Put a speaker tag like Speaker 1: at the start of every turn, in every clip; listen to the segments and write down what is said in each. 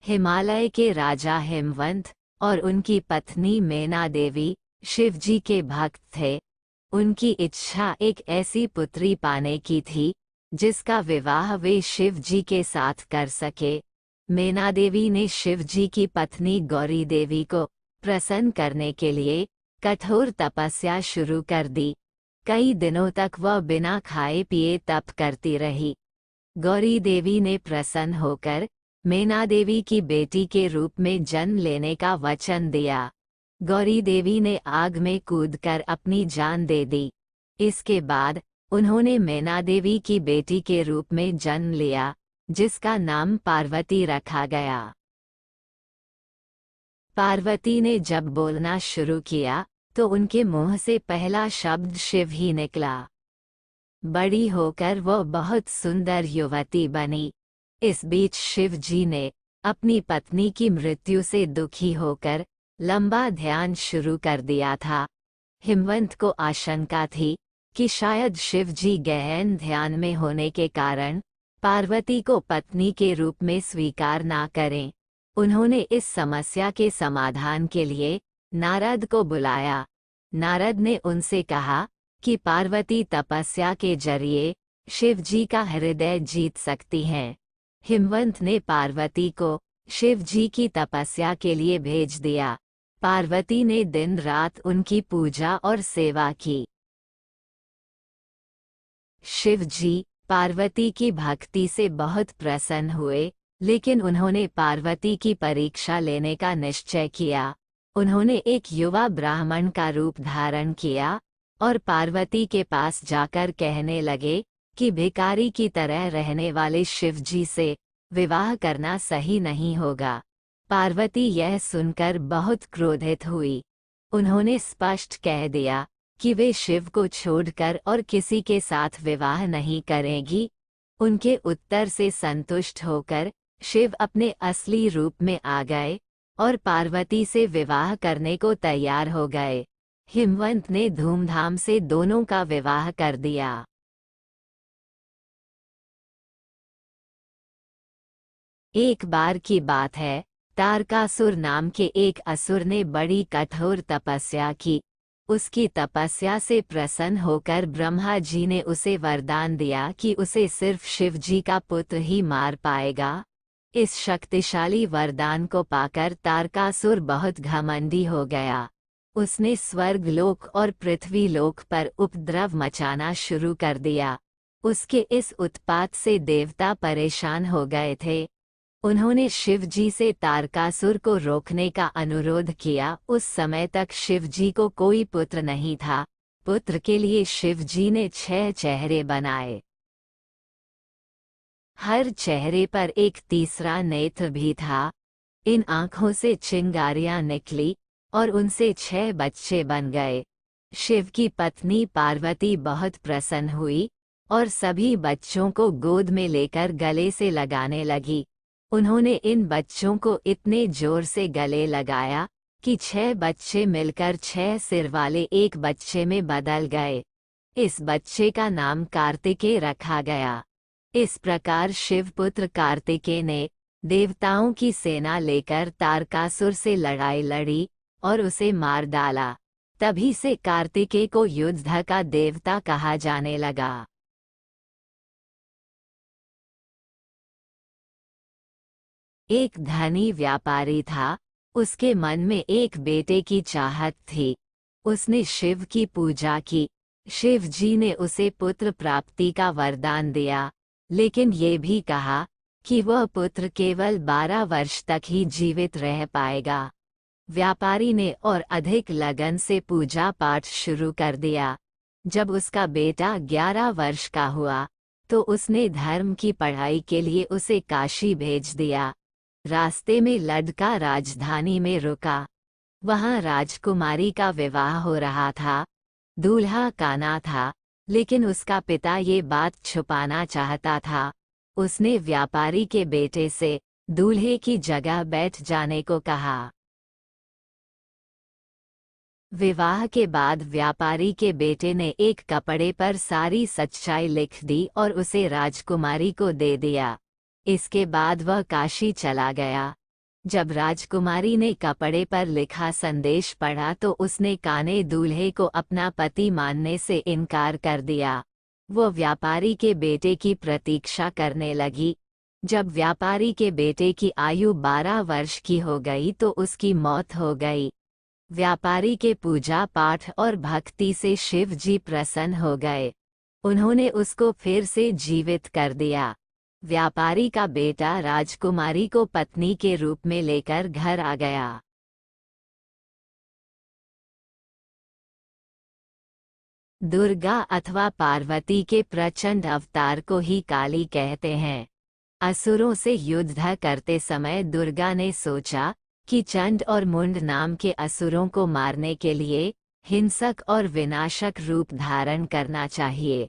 Speaker 1: हिमालय के राजा हिमवंत और उनकी पत्नी मैना देवी शिवजी के भक्त थे। उनकी इच्छा एक ऐसी पुत्री पाने की थी जिसका विवाह वे शिवजी के साथ कर सके। मैना देवी ने शिवजी की पत्नी गौरी देवी को प्रसन्न करने के लिए कठोर तपस्या शुरू कर दी। कई दिनों तक वह बिना खाए पिए तप करती रही। गौरी देवी ने प्रसन्न होकर मैना देवी की बेटी के रूप में जन्म लेने का वचन दिया। गौरी देवी ने आग में कूदकर अपनी जान दे दी। इसके बाद उन्होंने मैना देवी की बेटी के रूप में जन्म लिया, जिसका नाम पार्वती रखा गया। पार्वती ने जब बोलना शुरू किया तो उनके मुंह से पहला शब्द शिव ही निकला। बड़ी होकर वह बहुत सुंदर युवती बनी। इस बीच शिव जी ने अपनी पत्नी की मृत्यु से दुखी होकर लंबा ध्यान शुरू कर दिया था। हिमवंत को आशंका थी कि शायद शिव जी गहन ध्यान में होने के कारण पार्वती को पत्नी के रूप में स्वीकार ना करें। उन्होंने इस समस्या के समाधान के लिए नारद को बुलाया। नारद ने उनसे कहा कि पार्वती तपस्या के जरिए शिव जी का हृदय जीत सकती हैं। हिमवंत ने पार्वती को शिव जी की तपस्या के लिए भेज दिया। पार्वती ने दिन रात उनकी पूजा और सेवा की। शिव जी पार्वती की भक्ति से बहुत प्रसन्न हुए, लेकिन उन्होंने पार्वती की परीक्षा लेने का निश्चय किया। उन्होंने एक युवा ब्राह्मण का रूप धारण किया और पार्वती के पास जाकर कहने लगे कि भिखारी की तरह रहने वाले शिव जी से विवाह करना सही नहीं होगा। पार्वती यह सुनकर बहुत क्रोधित हुई। उन्होंने स्पष्ट कह दिया कि वे शिव को छोड़कर और किसी के साथ विवाह नहीं करेंगी। उनके उत्तर से संतुष्ट होकर शिव अपने असली रूप में आ गए और पार्वती से विवाह करने को तैयार हो गए। हिमवंत ने धूमधाम से दोनों का विवाह कर दिया। एक बार की बात है, तारकासुर नाम के एक असुर ने बड़ी कठोर तपस्या की। उसकी तपस्या से प्रसन्न होकर ब्रह्मा जी ने उसे वरदान दिया कि उसे सिर्फ शिव जी का पुत्र ही मार पाएगा। इस शक्तिशाली वरदान को पाकर तारकासुर बहुत घमंडी हो गया। उसने स्वर्ग लोक और पृथ्वी लोक पर उपद्रव मचाना शुरू कर दिया। उसके इस उत्पात से देवता परेशान हो गए थे। उन्होंने शिव जी से तारकासुर को रोकने का अनुरोध किया। उस समय तक शिव जी को कोई पुत्र नहीं था। पुत्र के लिए शिव जी ने 6 चेहरे बनाए। हर चेहरे पर एक तीसरा नेत्र भी था। इन आँखों से चिंगारियां निकली और उनसे 6 बच्चे बन गए। शिव की पत्नी पार्वती बहुत प्रसन्न हुई और सभी बच्चों को गोद में लेकर गले से लगाने लगी। उन्होंने इन बच्चों को इतने जोर से गले लगाया कि 6 बच्चे मिलकर 6 सिर वाले एक बच्चे में बदल गए। इस बच्चे का नाम कार्तिकेय रखा गया। इस प्रकार शिवपुत्र कार्तिकेय ने देवताओं की सेना लेकर तारकासुर से लड़ाई लड़ी और उसे मार डाला। तभी से कार्तिकेय को युद्ध का देवता कहा जाने लगा। एक धनी व्यापारी था। उसके मन में एक बेटे की चाहत थी। उसने शिव की पूजा की। शिव जी ने उसे पुत्र प्राप्ति का वरदान दिया, लेकिन ये भी कहा कि वह पुत्र केवल 12 वर्ष तक ही जीवित रह पाएगा। व्यापारी ने और अधिक लगन से पूजा पाठ शुरू कर दिया। जब उसका बेटा 11 वर्ष का हुआ तो उसने धर्म की पढ़ाई के लिए उसे काशी भेज दिया। रास्ते में लड़का राजधानी में रुका। वहां राजकुमारी का विवाह हो रहा था। दूल्हा काना था, लेकिन उसका पिता ये बात छुपाना चाहता था। उसने व्यापारी के बेटे से दूल्हे की जगह बैठ जाने को कहा। विवाह के बाद व्यापारी के बेटे ने एक कपड़े पर सारी सच्चाई लिख दी और उसे राजकुमारी को दे दिया। इसके बाद वह काशी चला गया। जब राजकुमारी ने कपड़े पर लिखा संदेश पढ़ा तो उसने काने दूल्हे को अपना पति मानने से इनकार कर दिया। वो व्यापारी के बेटे की प्रतीक्षा करने लगी। जब व्यापारी के बेटे की आयु 12 वर्ष की हो गई तो उसकी मौत हो गई। व्यापारी के पूजा पाठ और भक्ति से शिव जी प्रसन्न हो गए। उन्होंने उसको फिर से जीवित कर दिया। व्यापारी का बेटा राजकुमारी को पत्नी के रूप में लेकर घर आ गया। दुर्गा अथवा पार्वती के प्रचंड अवतार को ही काली कहते हैं। असुरों से युद्ध करते समय दुर्गा ने सोचा कि चंड और मुंड नाम के असुरों को मारने के लिए हिंसक और विनाशक रूप धारण करना चाहिए।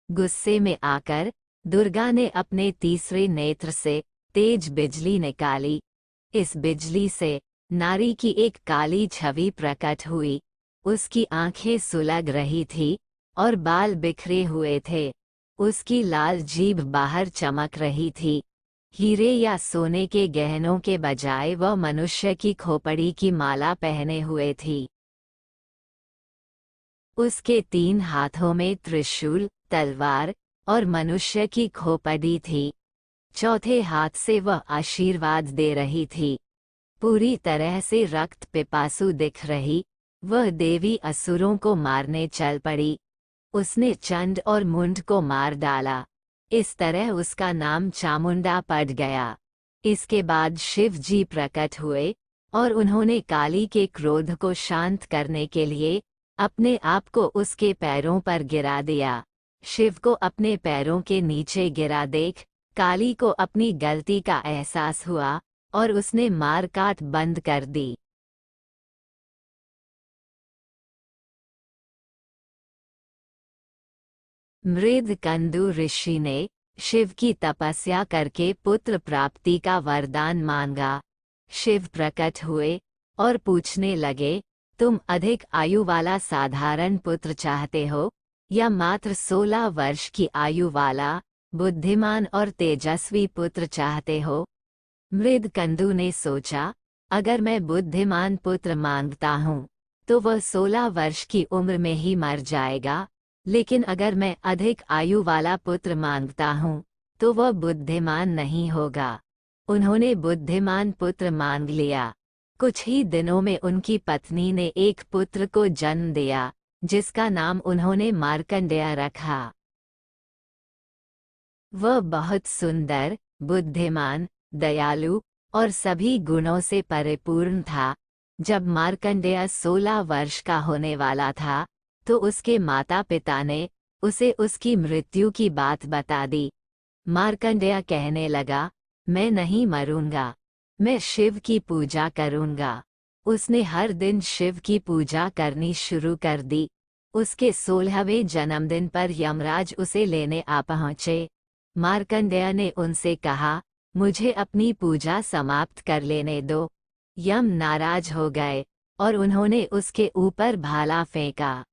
Speaker 1: गुस्से में आकर दुर्गा ने अपने तीसरे नेत्र से तेज बिजली निकाली। इस बिजली से नारी की एक काली छवि प्रकट हुई। उसकी आंखें सुलग रही थी और बाल बिखरे हुए थे। उसकी लाल जीभ बाहर चमक रही थी। हीरे या सोने के गहनों के बजाय वह मनुष्य की खोपड़ी की माला पहने हुए थी। उसके 3 हाथों में त्रिशूल, तलवार और मनुष्य की खोपड़ी थी। चौथे हाथ से वह आशीर्वाद दे रही थी। पूरी तरह से रक्त पिपासु दिख रही। वह देवी असुरों को मारने चल पड़ी। उसने चंड और मुंड को मार डाला। इस तरह उसका नाम चामुंडा पड़ गया। इसके बाद शिव जी प्रकट हुए और उन्होंने काली के क्रोध को शांत करने के लिए अपने आप को उसके पैरों पर गिरा दिया। शिव को अपने पैरों के नीचे गिरा देख काली को अपनी गलती का एहसास हुआ और उसने मार काट बंद कर दी। मृदकंदु ऋषि ने शिव की तपस्या करके पुत्र प्राप्ति का वरदान मांगा। शिव प्रकट हुए और पूछने लगे, तुम अधिक आयु वाला साधारण पुत्र चाहते हो या मात्र 16 वर्ष की आयु वाला बुद्धिमान और तेजस्वी पुत्र चाहते हो? मृदकंदु ने सोचा, अगर मैं बुद्धिमान पुत्र मांगता हूँ तो वह 16 वर्ष की उम्र में ही मर जाएगा, लेकिन अगर मैं अधिक आयु वाला पुत्र मांगता हूँ तो वह बुद्धिमान नहीं होगा। उन्होंने बुद्धिमान पुत्र मांग लिया। कुछ ही दिनों में उनकी पत्नी ने एक पुत्र को जन्म दिया जिसका नाम उन्होंने मार्कंडेय रखा। वह बहुत सुंदर, बुद्धिमान, दयालु और सभी गुणों से परिपूर्ण था। जब मार्कंडेय 16 वर्ष का होने वाला था तो उसके माता पिता ने उसे उसकी मृत्यु की बात बता दी। मार्कंडेय कहने लगा, मैं नहीं मरूंगा, मैं शिव की पूजा करूंगा। उसने हर दिन शिव की पूजा करनी शुरू कर दी। उसके 16वें जन्मदिन पर यमराज उसे लेने आ पहुंचे। मार्कंडेय ने उनसे कहा, मुझे अपनी पूजा समाप्त कर लेने दो। यम नाराज हो गए और उन्होंने उसके ऊपर भाला फेंका।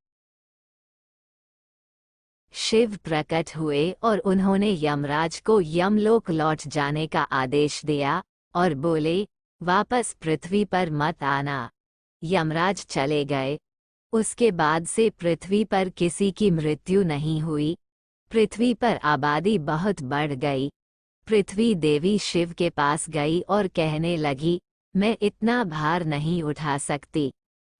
Speaker 1: शिव प्रकट हुए और उन्होंने यमराज को यमलोक लौट जाने का आदेश दिया और बोले, वापस पृथ्वी पर मत आना। यमराज चले गए। उसके बाद से पृथ्वी पर किसी की मृत्यु नहीं हुई। पृथ्वी पर आबादी बहुत बढ़ गई। पृथ्वी देवी शिव के पास गई और कहने लगी, मैं इतना भार नहीं उठा सकती,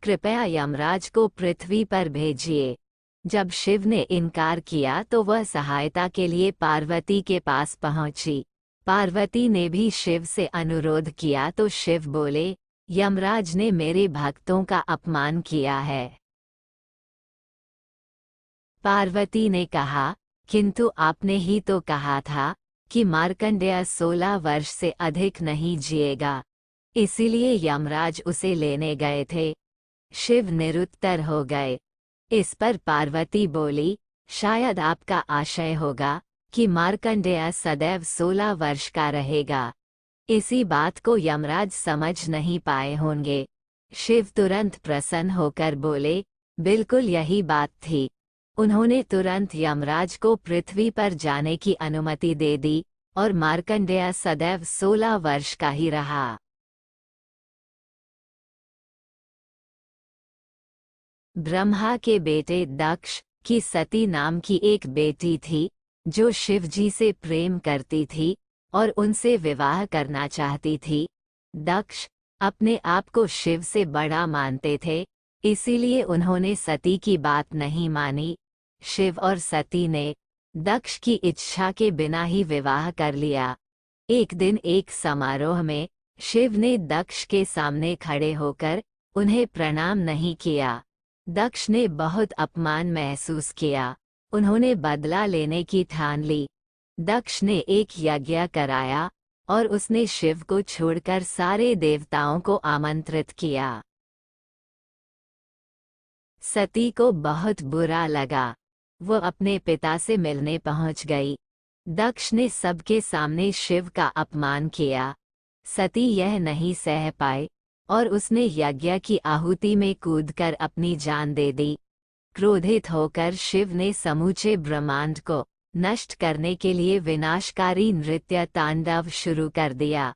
Speaker 1: कृपया यमराज को पृथ्वी पर भेजिए। जब शिव ने इनकार किया तो वह सहायता के लिए पार्वती के पास पहुंची। पार्वती ने भी शिव से अनुरोध किया तो शिव बोले, यमराज ने मेरे भक्तों का अपमान किया है। पार्वती ने कहा, किंतु आपने ही तो कहा था कि मार्कंडेय 16 वर्ष से अधिक नहीं जिएगा, इसीलिए यमराज उसे लेने गए थे। शिव निरुत्तर हो गए। इस पर पार्वती बोली, शायद आपका आशय होगा कि मार्कंडेय सदैव 16 वर्ष का रहेगा। इसी बात को यमराज समझ नहीं पाए होंगे। शिव तुरंत प्रसन्न होकर बोले, बिल्कुल यही बात थी। उन्होंने तुरंत यमराज को पृथ्वी पर जाने की अनुमति दे दी और मार्कंडेय सदैव 16 वर्ष का ही रहा। ब्रह्मा के बेटे दक्ष की सती नाम की एक बेटी थी जो शिवजी से प्रेम करती थी और उनसे विवाह करना चाहती थी। दक्ष अपने आप को शिव से बड़ा मानते थे, इसीलिए उन्होंने सती की बात नहीं मानी। शिव और सती ने दक्ष की इच्छा के बिना ही विवाह कर लिया। एक दिन एक समारोह में शिव ने दक्ष के सामने खड़े होकर उन्हें प्रणाम नहीं किया। दक्ष ने बहुत अपमान महसूस किया। उन्होंने बदला लेने की ठान ली। दक्ष ने एक यज्ञ कराया और उसने शिव को छोड़कर सारे देवताओं को आमंत्रित किया। सती को बहुत बुरा लगा। वो अपने पिता से मिलने पहुंच गई। दक्ष ने सबके सामने शिव का अपमान किया। सती यह नहीं सह पाई और उसने यज्ञ की आहुति में कूदकर अपनी जान दे दी। क्रोधित होकर शिव ने समूचे ब्रह्मांड को नष्ट करने के लिए विनाशकारी नृत्य तांडव शुरू कर दिया।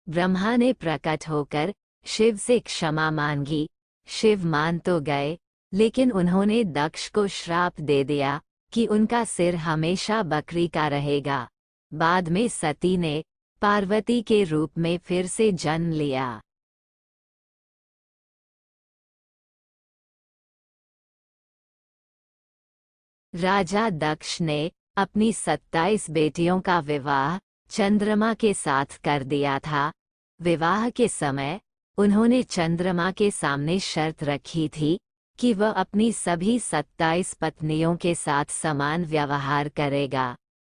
Speaker 1: ब्रह्मा ने प्रकट होकर शिव से क्षमा मांगी। शिव मान तो गए, लेकिन उन्होंने दक्ष को श्राप दे दिया कि उनका सिर हमेशा बकरी का रहेगा। बाद में सती ने पार्वती के रूप में फिर से जन्म लिया। राजा दक्ष ने अपनी 27 बेटियों का विवाह चंद्रमा के साथ कर दिया था। विवाह के समय उन्होंने चंद्रमा के सामने शर्त रखी थी कि वह अपनी सभी 27 पत्नियों के साथ समान व्यवहार करेगा।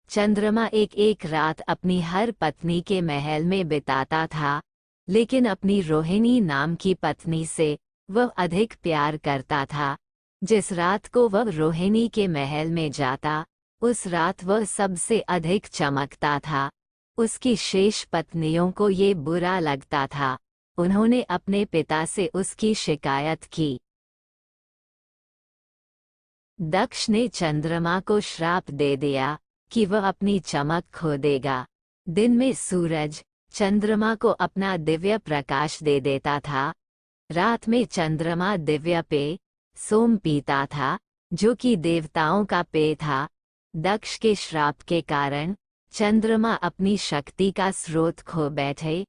Speaker 1: चंद्रमा एक एक रात अपनी हर पत्नी के महल में बिताता था, लेकिन अपनी रोहिणी नाम की पत्नी से वह अधिक प्यार करता था। जिस रात को वह रोहिणी के महल में जाता, उस रात वह सबसे अधिक चमकता था। उसकी शेष पत्नियों को ये बुरा लगता था। उन्होंने अपने पिता से उसकी शिकायत की। दक्ष ने चंद्रमा को श्राप दे दिया कि वह अपनी चमक खो देगा। दिन में सूरज चंद्रमा को अपना दिव्य प्रकाश दे देता था। रात में चंद्रमा दिव्य पेय सोम पीता था, जो कि देवताओं का पेय था। दक्ष के श्राप के कारण चंद्रमा अपनी शक्ति का स्रोत खो बैठे।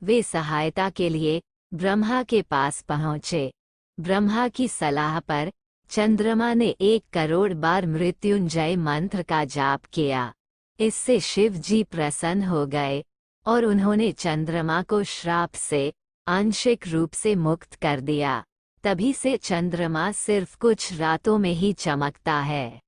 Speaker 1: वे सहायता के लिए ब्रह्मा के पास पहुँचे। ब्रह्मा की सलाह पर चंद्रमा ने 1 करोड़ बार मृत्युंजय मंत्र का जाप किया। इससे शिव जी प्रसन्न हो गए और उन्होंने चंद्रमा को श्राप से आंशिक रूप से मुक्त कर दिया। तभी से चंद्रमा सिर्फ कुछ रातों में ही चमकता है।